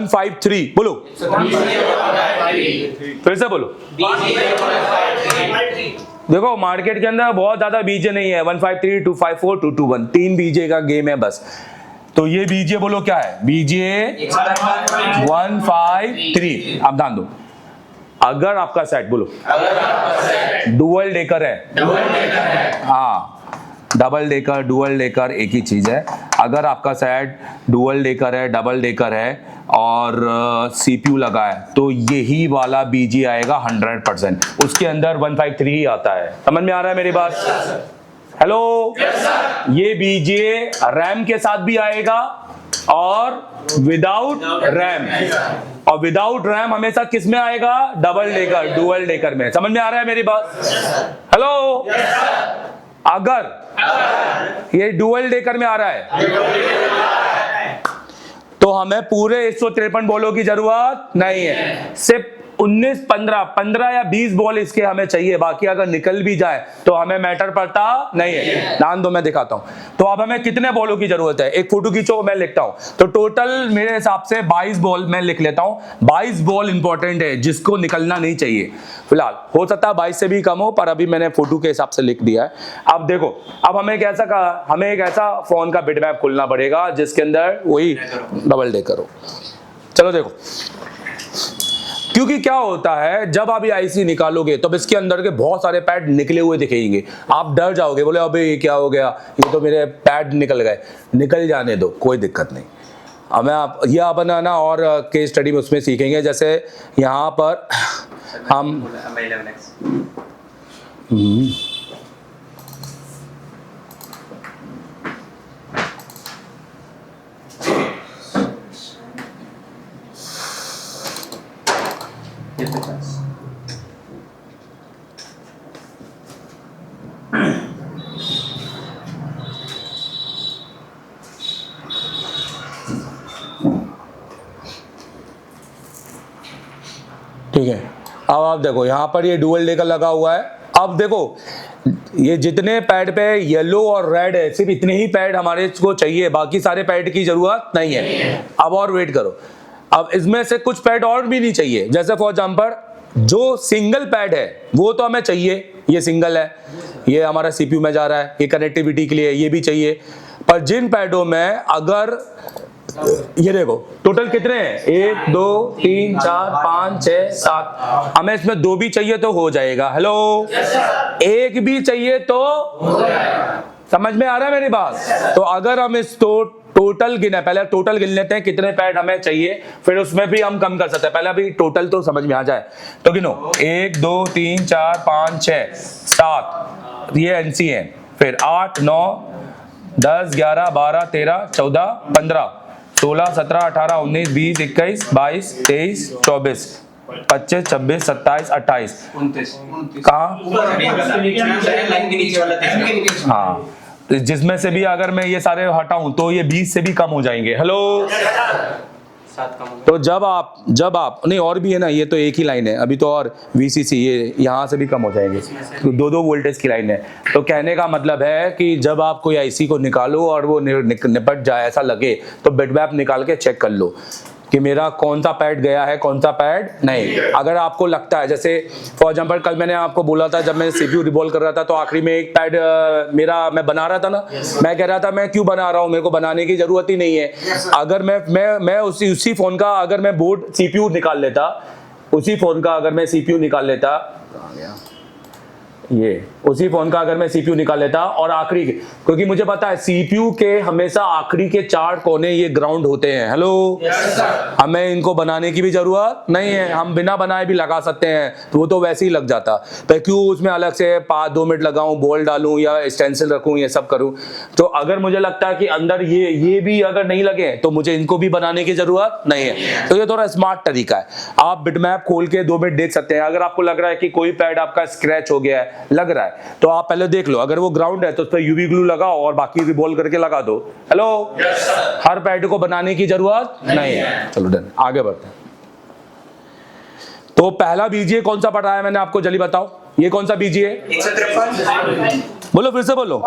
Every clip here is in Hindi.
153 बोलो, फिर से बोलो। देखो मार्केट के अंदर बहुत ज्यादा बीजे नहीं है, 153, 254, 221, 3 बीजे का गेम है बस। तो ये बीजे बोलो क्या है, बीजे 153। आप ध्यान दो, अगर आपका सेट बोलो डुअल डेकर है, हाँ डबल डेकर डुअल डेकर एक ही चीज है। अगर आपका सेट डुअल डेकर है, डबल डेकर है और सीपीयू लगा है तो यही वाला बीजी आएगा 100%। उसके अंदर 153 ही आता है। समझ में आ रहा है मेरी बात? हेलो, ये बीजे रैम के साथ भी आएगा और विदाउट रैम, और विदाउट रैम हमेशा किस में आएगा, डबल डेकर डुअल डेकर में। समझ में आ रहा है मेरी बात? हेलो, अगर ये डुअल डेकर में आ रहा है तो हमें पूरे 153 बॉलों की जरूरत नहीं है, सिर्फ 19, 15 या 20 बॉल इसके हमें चाहिए। बाकी अगर निकल भी जाए तो हमें मैटर पड़ता नहीं है। ध्यान दो, मैं दिखाता हूं। तो अब हमें कितने बॉलों की जरूरत है, एक फोटो खींचो, मैं लिखता हूं। तो टोटल मेरे हिसाब से 22 बॉल मैं लिख लेता हूं। 22 बॉल इंपॉर्टेंट है जिसको निकलना नहीं चाहिए। फिलहाल हो सकता है 22 से भी कम हो, पर अभी मैंने फोटो के हिसाब से लिख दिया है। अब देखो, अब हमें एक ऐसा फोन का बिटमैप खोलना पड़ेगा जिसके अंदर वही डबल डेकर हो। चलो देखो, क्योंकि क्या होता है जब आप ये आईसी निकालोगे तो इसके अंदर के बहुत सारे पैड निकले हुए दिखेंगे। आप डर जाओगे, बोले अबे ये क्या हो गया, ये तो मेरे पैड निकल गए। निकल जाने दो, कोई दिक्कत नहीं। हमें आप ये अपना और केस स्टडी में उसमें सीखेंगे। जैसे यहाँ पर हम ठीक है। अब आप देखो यहाँ पर ये डुअल डेकर लगा हुआ है। अब देखो ये जितने पैड पे येलो और रेड है, सिर्फ इतने ही पैड हमारे को चाहिए, बाकी सारे पैड की जरूरत नहीं है। अब और वेट करो, अब इसमें से कुछ पैड और भी नहीं चाहिए। जैसे फॉर एग्जांपल जो सिंगल पैड है वो तो हमें चाहिए, ये सिंगल है, ये हमारा सीपीयू में जा रहा है, ये कनेक्टिविटी के लिए ये भी चाहिए। पर जिन पैडों में अगर ये देखो टोटल कितने हैं, 1 2 3 4 5 6 7, हमें इसमें 2 भी चाहिए तो हो जाएगा। हेलो, एक भी चाहिए तो हो जाएगा। समझ में आ रहा है मेरी बात? तो अगर हम इस टोटल गिने, पहले टोटल गिन लेते हैं कितने पैड हमें चाहिए, फिर उसमें भी हम कम कर सकते हैं। पहले अभी टोटल तो समझ में आ जाए। तो गिनो 1 2 3 4 5 6 7, ये एनसी है, फिर 8 9 10 11 12 13 14 15 16 17 18 19 20 21 22 23 24 25 26 27 28 कहाँ, हाँ, जिसमें से भी अगर मैं ये सारे हटाऊं तो ये 20 से भी कम हो जाएंगे। हेलो, तो जब आप नहीं, और भी है ना, ये तो एक ही लाइन है अभी तो, और वीसीसी ये यहाँ से भी कम हो जाएंगे, तो 2 वोल्टेज की लाइन है। तो कहने का मतलब है कि जब आप कोई आईसी को निकालो और वो निपट जाए ऐसा लगे तो बिटमैप निकाल के चेक कर लो कि मेरा कौन सा पैड गया है, कौन सा पैड नहीं। अगर आपको लगता है, जैसे फॉर एग्जांपल कल मैंने आपको बोला था जब मैं सीपीयू रिवॉल्व कर रहा था तो आखिरी में एक पैड मेरा मैं बना रहा था ना, मैं कह रहा था मैं क्यों बना रहा हूँ, मेरे को बनाने की जरूरत ही नहीं है। अगर मैं उसी फोन का अगर मैं बोर्ड सीपीयू निकाल लेता, उसी फोन का अगर मैं सीपीयू निकाल लेता, ये उसी फोन का अगर मैं सीपीयू निकाल लेता और आखिरी, क्योंकि मुझे पता है सीपीयू के हमेशा आखिरी के 4 कोने ये ग्राउंड होते हैं। हेलो, हमें इनको बनाने की भी जरूरत नहीं है, हम बिना बनाए भी लगा सकते हैं, तो वो तो वैसे ही लग जाता। तो क्यों उसमें अलग से 5-2 मिनट लगाऊं, बॉल डालूं या स्टेंसिल रखूं, ये सब करूं। तो अगर मुझे लगता है कि अंदर ये भी अगर नहीं लगे तो मुझे इनको भी बनाने की जरूरत नहीं है। तो ये थोड़ा स्मार्ट तरीका है। आप बिटमैप खोल के 2 मिनट देख सकते हैं। अगर आपको लग रहा है कि कोई पैड आपका स्क्रैच हो गया है, लग रहा है, तो आप पहले देख लो। अगर वो ग्राउंड है तो उस पर यूवी ग्लू लगाओ और बाकी रिवॉल्व करके लगा दो। हेलो, हर पैड को बनाने की जरूरत नहीं है। चलो डन, आगे बढ़ते हैं। तो पहला बीजीए कौन सा पढ़ रहा है मैंने आपको, जल्दी बताओ, ये कौन सा बीजीए? 153। बोलो, फिर से बोलो।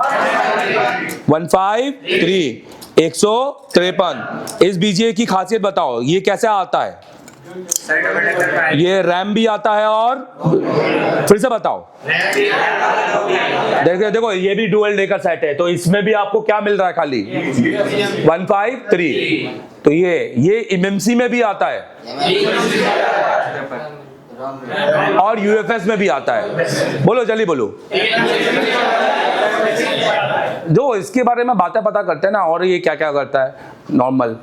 153। 153। इस बीजे की खासियत बताओ, ये कैसे आता है? ये रैम भी आता है और फिर से बताओ। देखो देखो, ये भी डुअल डेकर सेट है, तो इसमें भी आपको क्या मिल रहा है? खाली 153। तो ये एमएमसी में भी आता है और यूएफएस में भी आता है। बोलो जल्दी बोलो। जो इसके बारे में बातें पता करते हैं ना, और ये क्या क्या करता है नॉर्मल।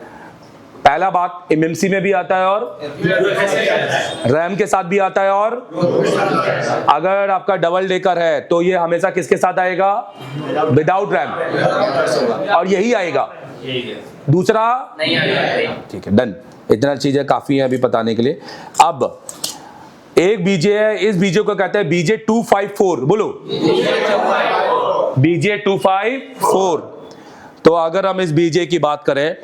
पहला बात, एमएमसी में भी आता है और रैम के साथ भी आता है, और अगर आपका डबल डेकर है तो ये हमेशा किसके साथ आएगा? विदाउट रैम, और यही आएगा, दूसरा नहीं आएगा। ठीक है, डन। इतना चीजें काफी है अभी बताने के लिए। अब एक बीजे है, इस बीजे को कहते हैं बीजे 254। बोलो बीजे 254। तो अगर हम इस बीजे की बात करें,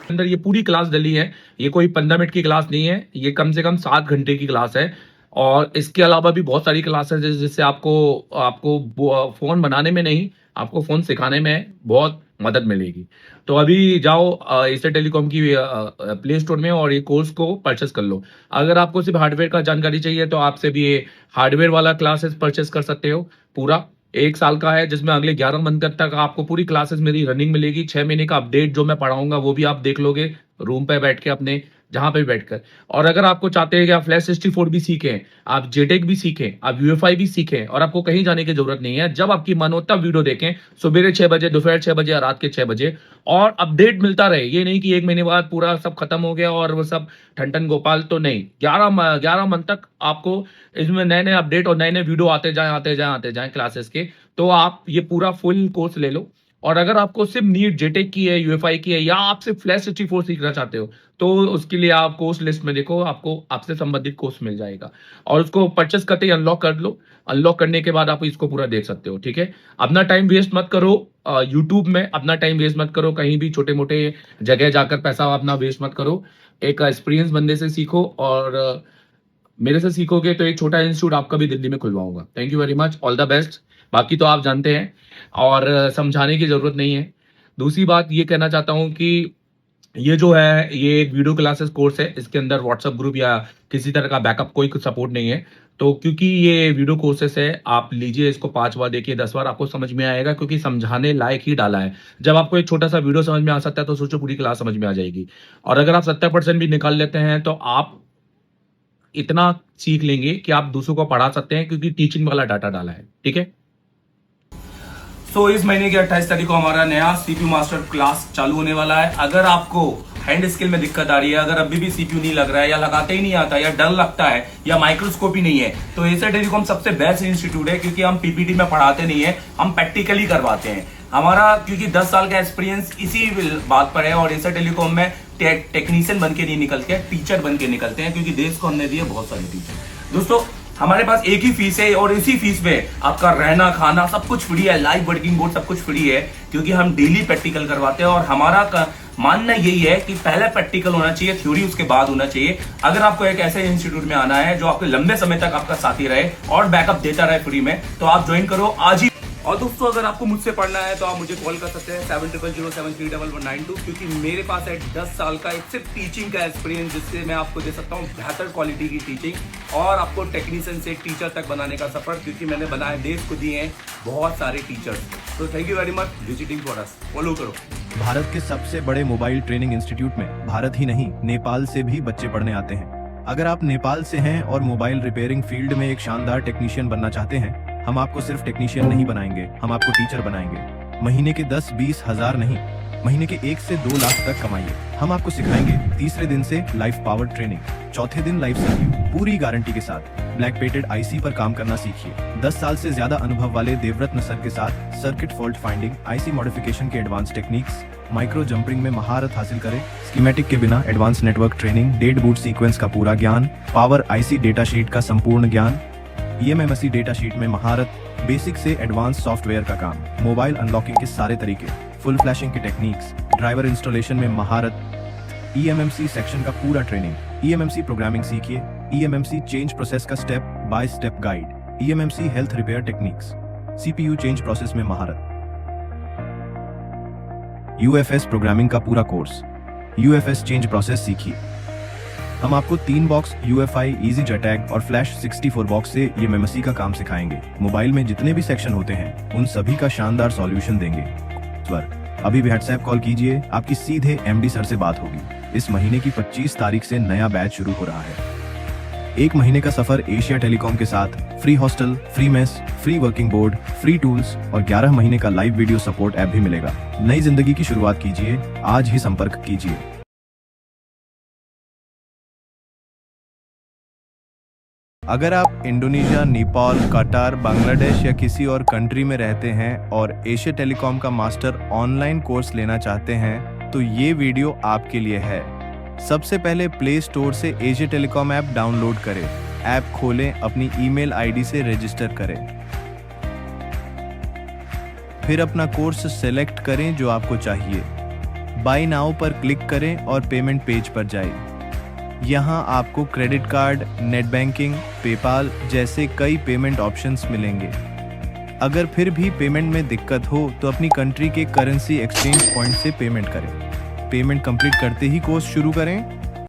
अंदर ये पूरी क्लास डली है। ये कोई 15 मिनट की क्लास नहीं है, ये कम से कम 7 घंटे की क्लास है। और इसके अलावा भी बहुत सारी क्लासेस है जिससे आपको फोन बनाने में नहीं, आपको फोन सिखाने में बहुत मदद मिलेगी। तो अभी जाओ एसर टेलीकॉम की प्ले स्टोर में और ये कोर्स को परचेस कर लो। अगर आपको सिर्फ हार्डवेयर का जानकारी चाहिए तो आप सिर्फ ये हार्डवेयर वाला क्लासेस परचेस कर सकते हो। पूरा 1 साल का है, जिसमें अगले 11 मंथ तक आपको पूरी क्लासेस मेरी रनिंग मिलेगी। 6 महीने का अपडेट जो मैं पढ़ाऊंगा वो भी आप देख लोगे रूम पे बैठ के, अपने जहां पे बैठकर। और अगर आपको चाहते हैं कि आप फ्लैश 64 भी सीखें, आप जेटेक भी सीखें, आप यूएफआई भी सीखें, और आपको कहीं जाने की जरूरत नहीं है, जब आपकी मन हो तब वीडियो देखें, सुबह 6 बजे, दोपहर 6 बजे या रात के 6 बजे, और अपडेट मिलता रहे। ये नहीं कि 1 महीने बाद पूरा सब खत्म हो गया और वो सब ठन गोपाल, तो नहीं। 11 मंथ तक आपको इसमें नए नए अपडेट और नए नए वीडियो आते जाए क्लासेस के। तो आप ये पूरा फुल कोर्स ले लो। और अगर आपको सिर्फ नीट जेटेक की है, यूएफआई की है, या आप सिर्फ फ्लैश 64 सीखना चाहते हो, तो उसके लिए आप कोर्स लिस्ट में देखो, आपको आपसे संबंधित कोर्स मिल जाएगा। और उसको परचेस करते ही अनलॉक कर लो। अनलॉक करने के बाद आप इसको पूरा देख सकते हो। ठीक है, अपना टाइम वेस्ट मत करो यूट्यूब में, अपना टाइम वेस्ट मत करो कहीं भी छोटे मोटे जगह जाकर, पैसा अपना वेस्ट मत करो। एक एक्सपीरियंस बंदे से सीखो, और मेरे से सीखोगे तो एक छोटा इंस्टीट्यूट आपका भी दिल्ली में खुलवाऊंगा। Thank you very much, all the best. बाकी तो आप जानते हैं और समझाने की जरूरत नहीं है। दूसरी बात ये कहना चाहता हूं कि ये जो है ये एक वीडियो क्लासेस कोर्स है, इसके अंदर व्हाट्सएप ग्रुप या किसी तरह का बैकअप कोई सपोर्ट नहीं है। तो क्योंकि ये वीडियो कोर्सेस है, आप लीजिए इसको 5 बार देखिए, 10 बार आपको समझ में आएगा, क्योंकि समझाने लायक ही डाला है। जब आपको एक छोटा सा वीडियो समझ में आ सकता है तो सोचो पूरी क्लास समझ में आ जाएगी। और अगर आप 70% भी निकाल लेते हैं तो आप इतना सीख लेंगे कि आप दूसरों को पढ़ा सकते हैं, क्योंकि टीचिंग वाला डाटा डाला है। ठीक है, इस महीने की 28 तारीख को हमारा नया सीपीयू मास्टर क्लास चालू होने वाला है। अगर आपको हैंड स्किल में दिक्कत आ रही है, अगर अभी भी सीपीयू नहीं लग रहा है, या लगाते ही नहीं आता, या डर लगता है, या माइक्रोस्कोप ही नहीं है, तो एसर टेलीकॉम सबसे बेस्ट इंस्टीट्यूट है। क्योंकि हम पीपीटी में पढ़ाते नहीं है, हम प्रैक्टिकली करवाते हैं। हमारा क्योंकि 10 साल का एक्सपीरियंस इसी बात पर है, और एसर टेलीकॉम में टेक्नीशियन बन के नहीं निकलते हैं, टीचर बन के निकलते हैं, क्योंकि देश को हमने दिए बहुत सारे टीचर। दोस्तों, हमारे पास एक ही फीस है, और इसी फीस में आपका रहना खाना सब कुछ फ्री है, लाइव वर्किंग बोर्ड सब कुछ फ्री है, क्योंकि हम डेली प्रैक्टिकल करवाते हैं। और हमारा मानना यही है कि पहले प्रैक्टिकल होना चाहिए, थ्योरी उसके बाद होना चाहिए। अगर आपको एक ऐसे इंस्टीट्यूट में आना है जो आपके लंबे समय तक आपका साथी रहे और बैकअप देता रहे फ्री में, तो आप ज्वाइन करो आज ही। और दोस्तों, अगर आपको मुझसे पढ़ना है तो आप मुझे कॉल कर सकते हैं 7007311192, क्योंकि मेरे पास है 10 साल का एक सिर्फ टीचिंग का एक्सपीरियंस, जिससे मैं आपको दे सकता हूँ बेहतर क्वालिटी की टीचिंग और आपको टेक्नीशियन से टीचर तक बनाने का सफर, क्योंकि मैंने बनाए, देश को दिए हैं बहुत सारे टीचर्स। तो thank you very much visiting for us. Follow करो। भारत के सबसे बड़े मोबाइल ट्रेनिंग इंस्टीट्यूट में भारत ही नहीं, नेपाल से भी बच्चे पढ़ने आते हैं। अगर आप नेपाल से हैं और मोबाइल रिपेयरिंग फील्ड में एक शानदार टेक्नीशियन बनना चाहते हैं, हम आपको सिर्फ टेक्नीशियन नहीं बनाएंगे, हम आपको टीचर बनाएंगे। महीने के 10-20 हज़ार नहीं, महीने के 1 से 2 लाख तक कमाइए। हम आपको सिखाएंगे तीसरे दिन से लाइफ पावर ट्रेनिंग, चौथे दिन लाइफ सर्विस, पूरी गारंटी के साथ। ब्लैक पेटेड आईसी पर काम करना सीखिए। 10 साल से ज्यादा अनुभव वाले देवरत्न सर के साथ circuit fault finding, IC modification के एडवांस टेक्निक्स, माइक्रो जंपरिंग में महारत हासिल करें। स्कीमेटिक के बिना advance network training, dead boot sequence का पूरा ज्ञान, पावर आईसी डेटा शीट का संपूर्ण ज्ञान, EMMC डेटा शीट में महारत, बेसिक से एडवांस सॉफ्टवेयर का काम, मोबाइल अनलॉकिंग के सारे तरीके, फुल फ्लैशिंग की टेक्निक्स, ड्राइवर इंस्टॉलेशन में महारत, EMMC सेक्शन का पूरा ट्रेनिंग, EMMC प्रोग्रामिंग सीखिए, EMMC चेंज प्रोसेस का step by step guide, EMMC health repair techniques, CPU change process में महारत, UFS प्रोग्रामिंग का पूरा कोर्स, UFS चेंज प्रोसेस सीखिए। हम आपको 3 बॉक्स UFI इजी JTAG और फ्लैश 64 बॉक्स से ये EMMC का काम सिखाएंगे। मोबाइल में जितने भी सेक्शन होते हैं उन सभी का शानदार सॉल्यूशन देंगे। अभी भी व्हाट्सएप कॉल कीजिए, आपकी सीधे MD सर से बात होगी। इस महीने की 25 तारीख से नया बैच शुरू हो रहा है। 1 महीने का सफर एशिया टेलीकॉम के साथ, free hostel, free mess, free working board, free tools और 11 महीने का लाइव वीडियो सपोर्ट ऐप भी मिलेगा। नई जिंदगी की शुरुआत कीजिए, आज ही संपर्क कीजिए। अगर आप इंडोनेशिया, नेपाल, कतार, बांग्लादेश या किसी और कंट्री में रहते हैं और एशिया टेलीकॉम का मास्टर ऑनलाइन कोर्स लेना चाहते हैं तो ये वीडियो आपके लिए है। सबसे पहले प्ले स्टोर से एशिया टेलीकॉम ऐप डाउनलोड करें। ऐप खोलें, अपनी ईमेल आईडी से रजिस्टर करें। फिर अपना कोर्स सेलेक्ट करें जो आपको चाहिए। बाय नाउ पर क्लिक करें और पेमेंट पेज पर जाएं। यहाँ आपको credit card, net banking, PayPal जैसे कई पेमेंट ऑप्शंस मिलेंगे। अगर फिर भी पेमेंट में दिक्कत हो तो अपनी कंट्री के करेंसी एक्सचेंज पॉइंट से पेमेंट करें। पेमेंट कंप्लीट करते ही कोर्स शुरू करें।